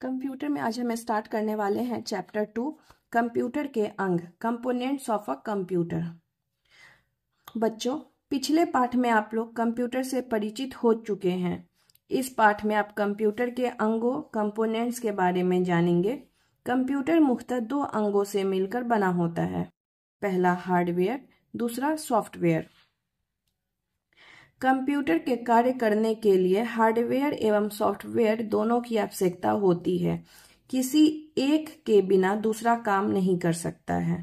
Computer में आज हम स्टार्ट करने वाले हैं चैप्टर 2 कंप्यूटर के अंग कंपोनेंट्स ऑफ अ कंप्यूटर। बच्चों, पिछले पाठ में आप लोग कंप्यूटर से परिचित हो चुके हैं। इस पाठ में आप कंप्यूटर के अंगों कंपोनेंट्स के बारे में जानेंगे। कंप्यूटर मुख्यतः दो अंगों से मिलकर बना होता है, पहला हार्डवेयर, दूसरा सॉफ्टवेयर। कंप्यूटर के कार्य करने के लिए हार्डवेयर एवं सॉफ्टवेयर दोनों की आवश्यकता होती है। किसी एक के बिना दूसरा काम नहीं कर सकता है।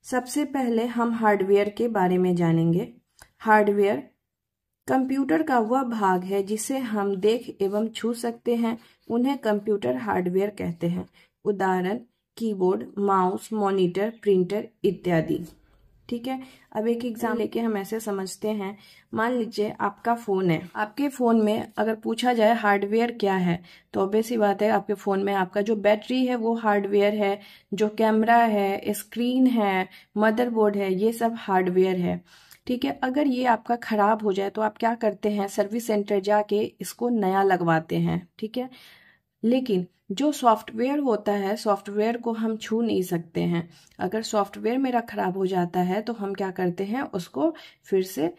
सबसे पहले हम हार्डवेयर के बारे में जानेंगे। हार्डवेयर कंप्यूटर का वह भाग है जिसे हम देख एवं छू सकते हैं, उन्हें कंप्यूटर हार्डवेयर कहते हैं। उदाहरण कीबोर्ड, माउस, मॉनिटर, प्रिंटर इत्यादि। ठीक है, अब एक एग्जाम लेके हम ऐसे समझते हैं। मान लीजिए आपका फोन है, आपके फोन में अगर पूछा जाए हार्डवेयर क्या है, तो ऑब्वियस सी बात है आपके फोन में आपका जो बैटरी है वो हार्डवेयर है, जो कैमरा है, स्क्रीन है, मदरबोर्ड है, ये सब हार्डवेयर है। ठीक है, अगर ये आपका खराब हो जाए तो आप क्या करते हैं, सर्विस सेंटर जाके इसको नया लगवाते हैं। ठीक है, लेकिन जो सॉफ्टवेयर होता है, सॉफ्टवेयर को हम छू नहीं सकते हैं। अगर सॉफ्टवेयर मेरा खराब हो जाता है तो हम क्या करते हैं, उसको फिर से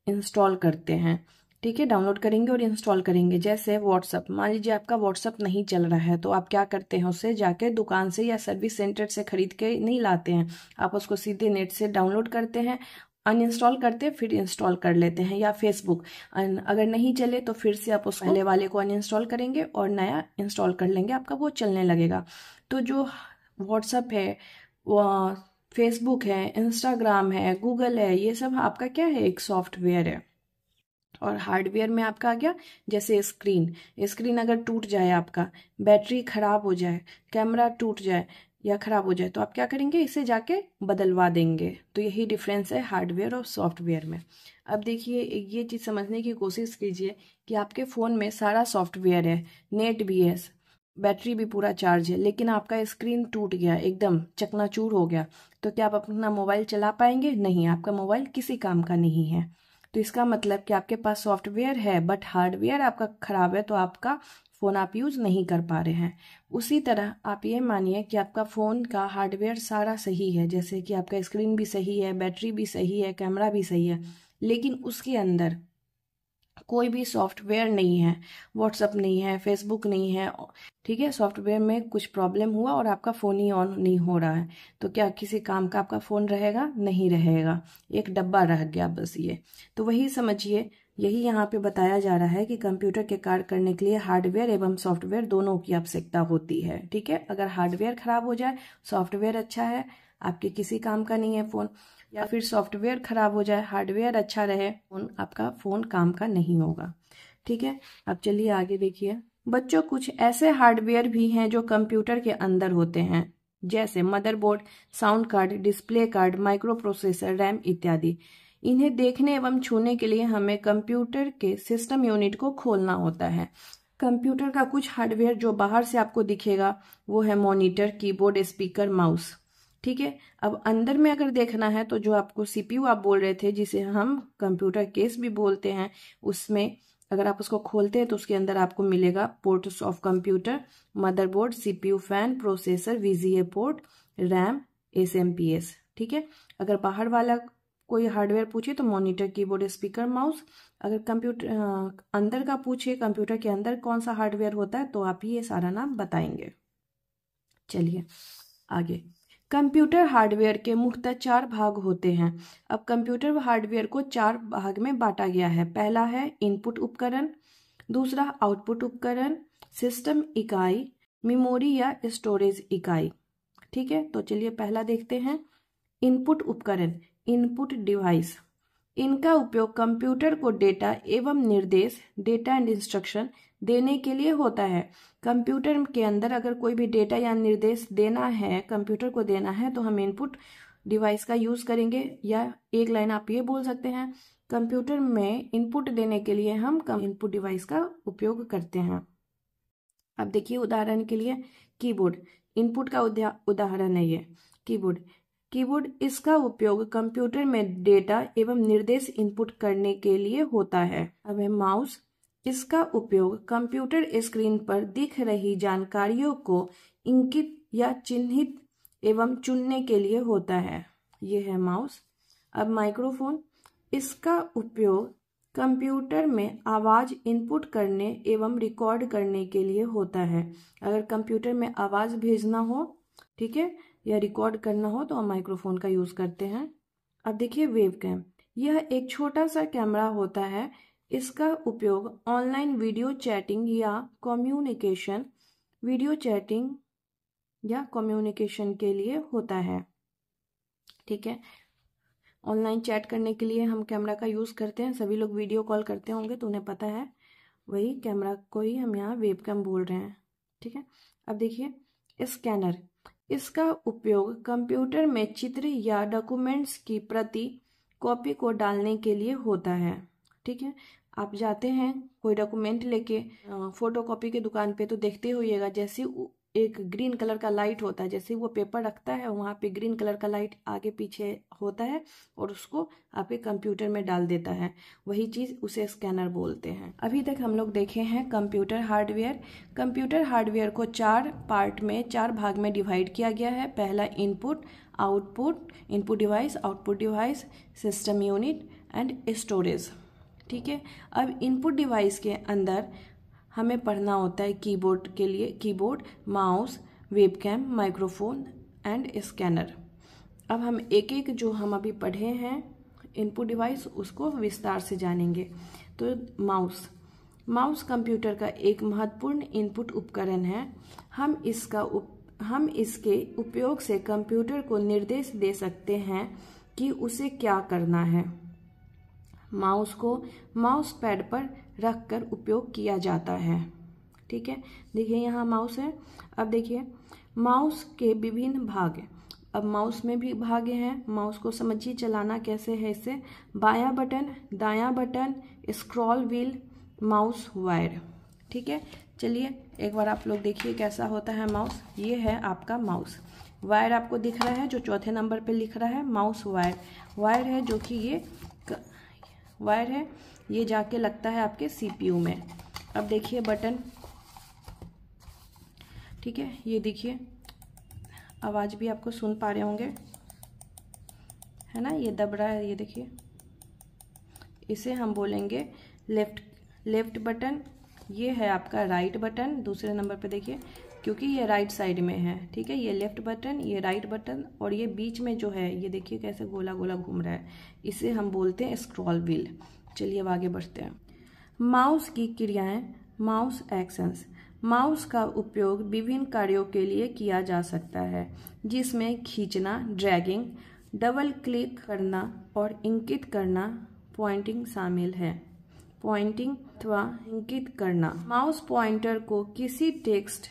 इंस्टॉल करते हैं। ठीक है, डाउनलोड करेंगे और इंस्टॉल करेंगे। जैसे व्हाट्सअप, मान लीजिए आपका व्हाट्सअप नहीं चल रहा है तो आप क्या करते हैं, उससे जाके दुकान से या सर्विस सेंटर से खरीद के नहीं लाते हैं, आप उसको सीधे नेट से डाउनलोड करते हैं, अनइंस्टॉल करते फिर इंस्टॉल कर लेते हैं। या फेसबुक अगर नहीं चले तो फिर से आप उस पहले वाले को अनइंस्टॉल करेंगे और नया इंस्टॉल कर लेंगे, आपका वो चलने लगेगा। तो जो व्हाट्सअप है, वो फेसबुक है, इंस्टाग्राम है, गूगल है, ये सब आपका क्या है, एक सॉफ्टवेयर है। और हार्डवेयर में आपका आ गया जैसे स्क्रीन। स्क्रीन अगर टूट जाए, आपका बैटरी खराब हो जाए, कैमरा टूट जाए या खराब हो जाए तो आप क्या करेंगे, इसे जाके बदलवा देंगे। तो यही डिफरेंस है हार्डवेयर और सॉफ्टवेयर में। अब देखिए, ये चीज़ समझने की कोशिश कीजिए कि आपके फ़ोन में सारा सॉफ्टवेयर है, नेट भी है, बैटरी भी पूरा चार्ज है, लेकिन आपका स्क्रीन टूट गया, एकदम चकनाचूर हो गया, तो क्या आप अपना मोबाइल चला पाएंगे? नहीं, आपका मोबाइल किसी काम का नहीं है। तो इसका मतलब कि आपके पास सॉफ्टवेयर है बट हार्डवेयर आपका खराब है, तो आपका फ़ोन आप यूज़ नहीं कर पा रहे हैं। उसी तरह आप ये मानिए कि आपका फ़ोन का हार्डवेयर सारा सही है, जैसे कि आपका स्क्रीन भी सही है, बैटरी भी सही है, कैमरा भी सही है, लेकिन उसके अंदर कोई भी सॉफ्टवेयर नहीं है, व्हाट्सअप नहीं है, फेसबुक नहीं है। ठीक है, सॉफ्टवेयर में कुछ प्रॉब्लम हुआ और आपका फ़ोन ही ऑन नहीं हो रहा है, तो क्या किसी काम का आपका फ़ोन रहेगा? नहीं रहेगा, एक डब्बा रह गया बस ये। तो वही समझिए, यही यहाँ पे बताया जा रहा है कि कंप्यूटर के कार्य करने के लिए हार्डवेयर एवं सॉफ्टवेयर दोनों की आवश्यकता होती है। ठीक है, अगर हार्डवेयर खराब हो जाए, सॉफ्टवेयर अच्छा है, आपके किसी काम का नहीं है फ़ोन, या फिर सॉफ्टवेयर खराब हो जाए, हार्डवेयर अच्छा रहे, फोन आपका फ़ोन काम का नहीं होगा। ठीक है, अब चलिए आगे देखिए। बच्चों, कुछ ऐसे हार्डवेयर भी हैं जो कंप्यूटर के अंदर होते हैं, जैसे motherboard, sound card, display card, micro processor, RAM इत्यादि। इन्हें देखने एवं छूने के लिए हमें कंप्यूटर के सिस्टम यूनिट को खोलना होता है। कंप्यूटर का कुछ हार्डवेयर जो बाहर से आपको दिखेगा वो है मॉनिटर, कीबोर्ड, स्पीकर, माउस। ठीक है, अब अंदर में अगर देखना है तो जो आपको सीपीयू आप बोल रहे थे, जिसे हम कंप्यूटर केस भी बोलते हैं, उसमें अगर आप उसको खोलते हैं तो उसके अंदर आपको मिलेगा ports of computer, motherboard, CPU, fan, processor, VGA port, RAM, SMPS. ठीक है, अगर बाहर वाला कोई हार्डवेयर पूछे तो मॉनिटर, कीबोर्ड, स्पीकर, माउस। अगर कंप्यूटर अंदर का पूछे, कंप्यूटर के अंदर कौन सा हार्डवेयर होता है, तो आप ही ये सारा नाम बताएंगे। चलिए आगे। कंप्यूटर हार्डवेयर के मुख्यतः 4 भाग होते हैं। अब कंप्यूटर हार्डवेयर को 4 भाग में बांटा गया है। पहला है इनपुट उपकरण, दूसरा आउटपुट उपकरण, सिस्टम इकाई, मेमोरी या स्टोरेज इकाई। ठीक है, तो चलिए पहला देखते हैं। इनपुट उपकरण, इनपुट डिवाइस। इनका उपयोग कंप्यूटर को डेटा एवं निर्देश, डेटा एंड इंस्ट्रक्शन देने के लिए होता है। कंप्यूटर के अंदर अगर कोई भी डेटा या निर्देश देना है, कंप्यूटर को देना है, तो हम इनपुट डिवाइस का यूज करेंगे। या एक लाइन आप ये बोल सकते हैं, कंप्यूटर में इनपुट देने के लिए हम इनपुट डिवाइस का उपयोग करते हैं। अब देखिए, उदाहरण के लिए कीबोर्ड इनपुट का उदाहरण है। ये कीबोर्ड इसका उपयोग कंप्यूटर में डेटा एवं निर्देश इनपुट करने के लिए होता है। अब है माउस, इसका उपयोग कंप्यूटर स्क्रीन पर दिख रही जानकारियों को इंकित या चिन्हित एवं चुनने के लिए होता है। ये है माउस। अब माइक्रोफोन, इसका उपयोग कंप्यूटर में आवाज इनपुट करने एवं रिकॉर्ड करने के लिए होता है। अगर कंप्यूटर में आवाज भेजना हो, ठीक है, या रिकॉर्ड करना हो तो हम माइक्रोफोन का यूज करते हैं। अब देखिए वेबकैम, यह एक छोटा सा कैमरा होता है। इसका उपयोग ऑनलाइन वीडियो चैटिंग या कम्युनिकेशन के लिए होता है। ठीक है, ऑनलाइन चैट करने के लिए हम कैमरा का यूज करते हैं। सभी लोग वीडियो कॉल करते होंगे तो उन्हें पता है, वही कैमरा को ही हम यहाँ वेबकैम बोल रहे हैं। ठीक है, अब देखिए स्कैनर, इसका उपयोग कंप्यूटर में चित्र या डॉक्यूमेंट्स की कॉपी को डालने के लिए होता है। ठीक है, आप जाते हैं कोई डॉक्यूमेंट लेके फोटोकॉपी के दुकान पे तो देखते होइएगा, जैसे एक ग्रीन कलर का लाइट होता है, जैसे वो पेपर रखता है वहां पे ग्रीन कलर का लाइट आगे पीछे होता है और उसको आपके कंप्यूटर में डाल देता है। वही चीज उसे स्कैनर बोलते हैं। अभी तक हम लोग देखे हैं कंप्यूटर हार्डवेयर। कंप्यूटर हार्डवेयर को 4 पार्ट में, 4 भाग में डिवाइड किया गया है। पहला input device, output device, system unit and storage. ठीक है, अब इनपुट डिवाइस के अंदर हमें पढ़ना होता है कीबोर्ड के लिए keyboard, mouse, webcam, microphone and scanner. अब हम एक एक जो हम अभी पढ़े हैं इनपुट डिवाइस उसको विस्तार से जानेंगे। तो माउस कंप्यूटर का एक महत्वपूर्ण इनपुट उपकरण है। हम इसके उपयोग से कंप्यूटर को निर्देश दे सकते हैं कि उसे क्या करना है। माउस को माउस पैड पर रखकर उपयोग किया जाता है। ठीक है, देखिए यहाँ माउस है। अब देखिए माउस के विभिन्न भाग। अब माउस में भी भाग हैं, माउस को समझिए चलाना कैसे है। इससे बायां बटन, दायां button, scroll wheel, mouse wire. ठीक है, चलिए एक बार आप लोग देखिए कैसा होता है माउस। ये है आपका माउस। वायर आपको दिख रहा है जो चौथे नंबर पे लिख रहा है, माउस वायर है, जो कि ये वायर है, ये जाके लगता है आपके सीपीयू में। अब देखिए बटन, ठीक है, ये देखिए आवाज भी आपको सुन पा रहे होंगे, है ना, ये दब रहा है, ये देखिए। इसे हम बोलेंगे लेफ्ट बटन। ये है आपका राइट बटन, दूसरे नंबर पे देखिए, क्योंकि ये राइट साइड में है। ठीक है, ये लेफ्ट बटन, ये राइट बटन, और ये बीच में जो है ये देखिए कैसे गोला गोला घूम रहा है, इसे हम बोलते हैं स्क्रॉल व्हील। चलिए अब आगे बढ़ते हैं। माउस की क्रियाएं, माउस एक्शंस। माउस का उपयोग विभिन्न कार्यों के लिए किया जा सकता है, जिसमें खींचना, ड्रैगिंग, डबल क्लिक करना और इंकित करना, पॉइंटिंग शामिल है। पॉइंटिंग अथवा इंकित करना, माउस पॉइंटर को किसी टेक्स्ट,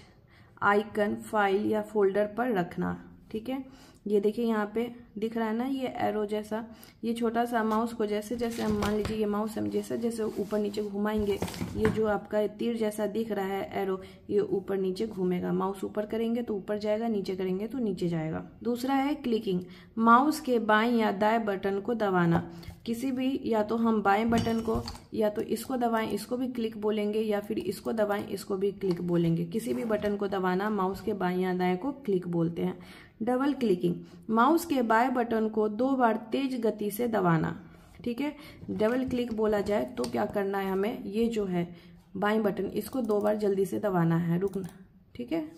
आइकन, फाइल या फोल्डर पर रखना। ठीक है, ये देखिए यहाँ पे दिख रहा है ना ये एरो जैसा, ये छोटा सा माउस को जैसे जैसे हम मान लीजिए ये माउस हम जैसे जैसे ऊपर नीचे घुमाएंगे, ये जो आपका तीर जैसा दिख रहा है एरो, ये ऊपर नीचे घूमेगा। माउस ऊपर करेंगे तो ऊपर जाएगा, नीचे करेंगे तो नीचे जाएगा। दूसरा है क्लिकिंग, माउस के बाएं या दाएं बटन को दबाना। किसी भी, या तो हम बाएं बटन को, या तो इसको दबाएं, इसको भी क्लिक बोलेंगे, या फिर इसको दबाएं, इसको भी क्लिक बोलेंगे। किसी भी बटन को दबाना माउस के बाएं या दाएं को क्लिक बोलते हैं। डबल क्लिकिंग, माउस के बाएं बटन को 2 बार तेज गति से दबाना। ठीक है, डबल क्लिक बोला जाए तो क्या करना है हमें, ये जो है बाएं बटन, इसको 2 बार जल्दी से दबाना है, रुकना। ठीक है,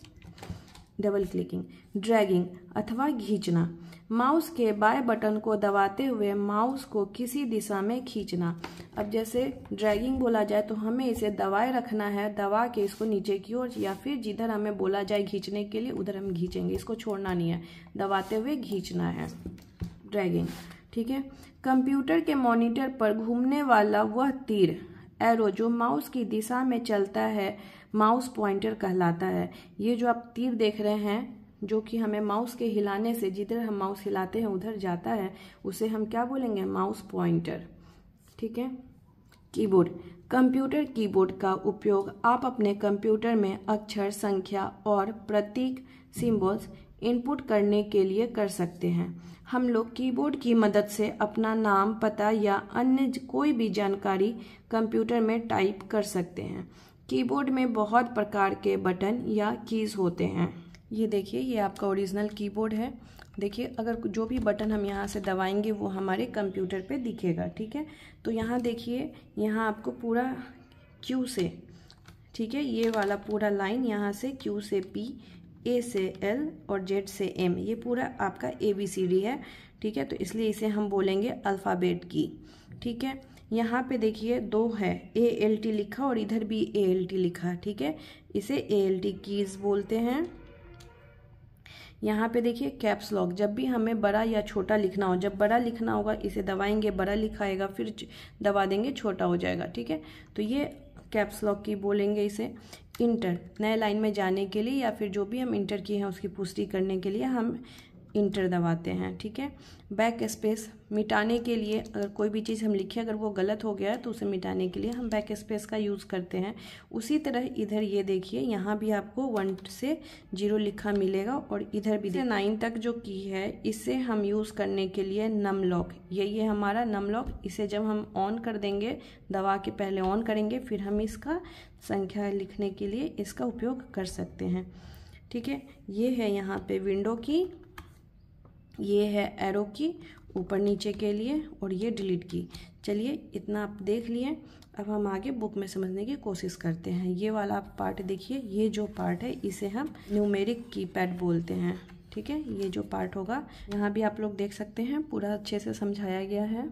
डबल क्लिकिंग। ड्रैगिंग अथवा खींचना, माउस के बाएं बटन को दबाते हुए माउस को किसी दिशा में खींचना। अब जैसे ड्रैगिंग बोला जाए तो हमें इसे दबाए रखना है, दबा के इसको नीचे की ओर, या फिर जिधर हमें बोला जाए खींचने के लिए उधर हम खींचेंगे, इसको छोड़ना नहीं है, दबाते हुए खींचना है, ड्रैगिंग। ठीक है, कंप्यूटर के मॉनिटर पर घूमने वाला वह तीर, एरो, जो माउस की दिशा में चलता है, माउस पॉइंटर कहलाता है। ये जो आप तीर देख रहे हैं, जो कि हमें माउस के हिलाने से, जिधर हम माउस हिलाते हैं उधर जाता है, उसे हम क्या बोलेंगे, माउस पॉइंटर। ठीक है, कीबोर्ड, कंप्यूटर कीबोर्ड का उपयोग आप अपने कंप्यूटर में अक्षर, संख्या और प्रतीक, सिंबल्स इनपुट करने के लिए कर सकते हैं। हम लोग कीबोर्ड की मदद से अपना नाम, पता या अन्य कोई भी जानकारी कंप्यूटर में टाइप कर सकते हैं। कीबोर्ड में बहुत प्रकार के बटन या कीज होते हैं। ये देखिए, ये आपका ओरिजिनल कीबोर्ड है। देखिए, अगर जो भी बटन हम यहाँ से दबाएंगे वो हमारे कंप्यूटर पे दिखेगा। ठीक है, तो यहाँ देखिए, यहाँ आपको पूरा क्यू से, ठीक है, ये वाला पूरा लाइन यहाँ से क्यू से पी, ए से एल और जेड से एम, ये पूरा आपका ABCD है। ठीक है, तो इसलिए इसे हम बोलेंगे अल्फ़ाबेट की। ठीक है, यहाँ पे देखिए 2 है, ALT लिखा और इधर भी ALT लिखा। ठीक है, इसे ALT कीज बोलते हैं। यहाँ पे देखिए कैप्स लॉक, जब भी हमें बड़ा या छोटा लिखना हो, जब बड़ा लिखना होगा इसे दबाएंगे, बड़ा लिखा आएगा, फिर दबा देंगे छोटा हो जाएगा। ठीक है, तो ये कैप्स लॉक की बोलेंगे इसे। इंटर, नए लाइन में जाने के लिए या फिर जो भी हम इंटर किए हैं उसकी पुष्टि करने के लिए हम इंटर दबाते हैं। ठीक है, बैक स्पेस, मिटाने के लिए, अगर कोई भी चीज़ हम लिखे अगर वो गलत हो गया है तो उसे मिटाने के लिए हम बैक स्पेस का यूज़ करते हैं। उसी तरह इधर ये देखिए, यहाँ भी आपको 1 से 0 लिखा मिलेगा और इधर भी 9 तक जो की है इसे हम यूज़ करने के लिए नम लॉक, यही है हमारा नम लॉक। इसे जब हम ऑन कर देंगे, दबा के पहले ऑन करेंगे, फिर हम इसका संख्या लिखने के लिए इसका उपयोग कर सकते हैं। ठीक है, ये है यहाँ पे विंडो की, ये है एरो की ऊपर नीचे के लिए, और ये डिलीट की। चलिए, इतना आप देख लिए, अब हम आगे बुक में समझने की कोशिश करते हैं। ये वाला आप पार्ट देखिए, ये जो पार्ट है इसे हम न्यूमेरिक कीपैड बोलते हैं। ठीक है, ये जो पार्ट होगा यहाँ भी आप लोग देख सकते हैं, पूरा अच्छे से समझाया गया है।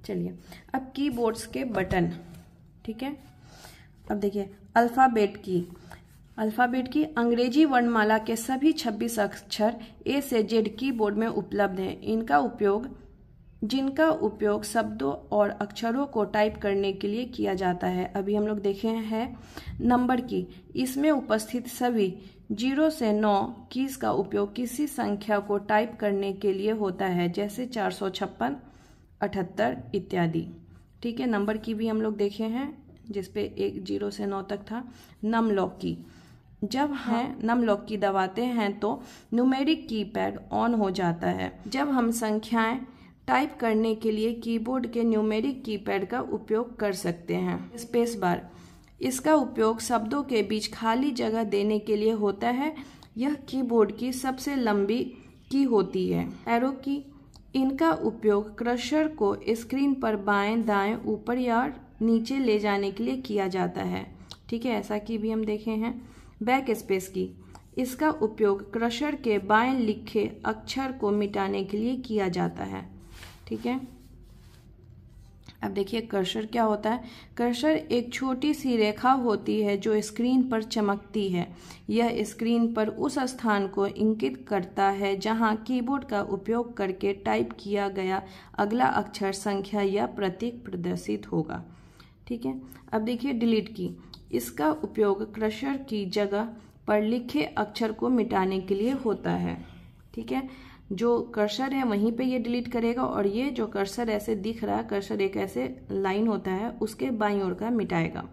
चलिए, अब कीबोर्ड्स के बटन। ठीक है, अब देखिए अल्फ़ाबेट की, अल्फ़ाबेट की अंग्रेजी वर्णमाला के सभी 26 अक्षर A से Z कीबोर्ड में उपलब्ध हैं। जिनका उपयोग शब्दों और अक्षरों को टाइप करने के लिए किया जाता है। अभी हम लोग देखे हैं नंबर की, इसमें उपस्थित सभी 0 से 9 कीज का उपयोग किसी संख्या को टाइप करने के लिए होता है, जैसे 456, 78 इत्यादि। ठीक है, नंबर की भी हम लोग देखे हैं जिसपे 0 से 9 तक था। नम लॉक की, जब हम नम लॉक की दबाते हैं तो न्यूमेरिक कीपैड ऑन हो जाता है। जब हम संख्याएं टाइप करने के लिए कीबोर्ड के न्यूमेरिक कीपैड का उपयोग कर सकते हैं। स्पेस बार, इसका उपयोग शब्दों के बीच खाली जगह देने के लिए होता है। यह कीबोर्ड की सबसे लंबी की होती है। एरो की, इनका उपयोग क्रसर को स्क्रीन पर बाएं, दाएं, ऊपर या नीचे ले जाने के लिए किया जाता है। ठीक है, ऐसा की भी हम देखे हैं। बैक स्पेस की, इसका उपयोग क्रसर के बाएं लिखे अक्षर को मिटाने के लिए किया जाता है। ठीक है, अब देखिए कर्सर क्या होता है। कर्सर एक छोटी सी रेखा होती है जो स्क्रीन पर चमकती है। यह स्क्रीन पर उस स्थान को इंगित करता है जहां कीबोर्ड का उपयोग करके टाइप किया गया अगला अक्षर, संख्या या प्रतीक प्रदर्शित होगा। ठीक है, अब देखिए डिलीट की, इसका उपयोग कर्सर की जगह पर लिखे अक्षर को मिटाने के लिए होता है। ठीक है, जो कर्सर है वहीं पे ये डिलीट करेगा, और ये जो कर्सर ऐसे दिख रहा है, कर्सर एक ऐसे लाइन होता है, उसके बाईं ओर का मिटाएगा।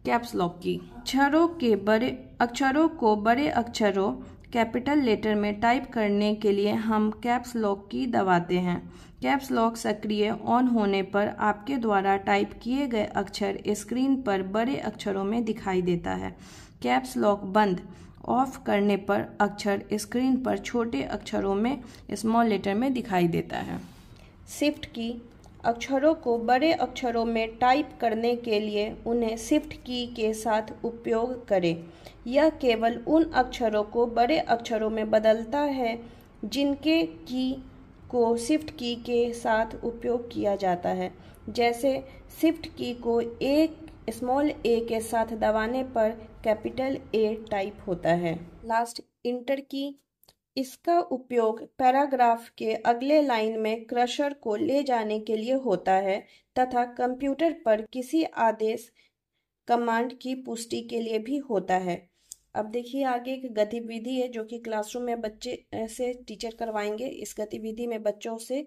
कैप्स लॉक की, अक्षरों को बड़े अक्षरों कैपिटल लेटर में टाइप करने के लिए हम कैप्स लॉक की दबाते हैं। कैप्स लॉक सक्रिय ऑन होने पर आपके द्वारा टाइप किए गए अक्षर स्क्रीन पर बड़े अक्षरों में दिखाई देता है। कैप्स लॉक बंद ऑफ करने पर अक्षर स्क्रीन पर छोटे अक्षरों में स्मॉल लेटर में दिखाई देता है। शिफ्ट की, अक्षरों को बड़े अक्षरों में टाइप करने के लिए उन्हें शिफ्ट की के साथ उपयोग करें। यह केवल उन अक्षरों को बड़े अक्षरों में बदलता है जिनके की को शिफ्ट की के साथ उपयोग किया जाता है। जैसे शिफ्ट की को स्मॉल ए के साथ दबाने पर कैपिटल ए टाइप होता है। लास्ट, इंटर की, इसका उपयोग पैराग्राफ के अगले लाइन में कर्सर को ले जाने के लिए होता है तथा कंप्यूटर पर किसी आदेश, कमांड की पुष्टि के लिए भी होता है। अब देखिए आगे एक गतिविधि है जो कि क्लासरूम में बच्चे से टीचर करवाएंगे। इस गतिविधि में बच्चों से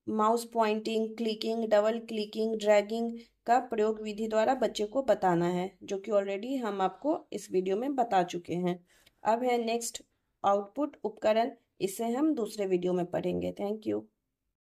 mouse pointing, clicking, double clicking, dragging का प्रयोग विधि द्वारा बच्चे को बताना है, जो कि ऑलरेडी हम आपको इस वीडियो में बता चुके हैं। अब है नेक्स्ट आउटपुट उपकरण, इसे हम दूसरे वीडियो में पढ़ेंगे। Thank you.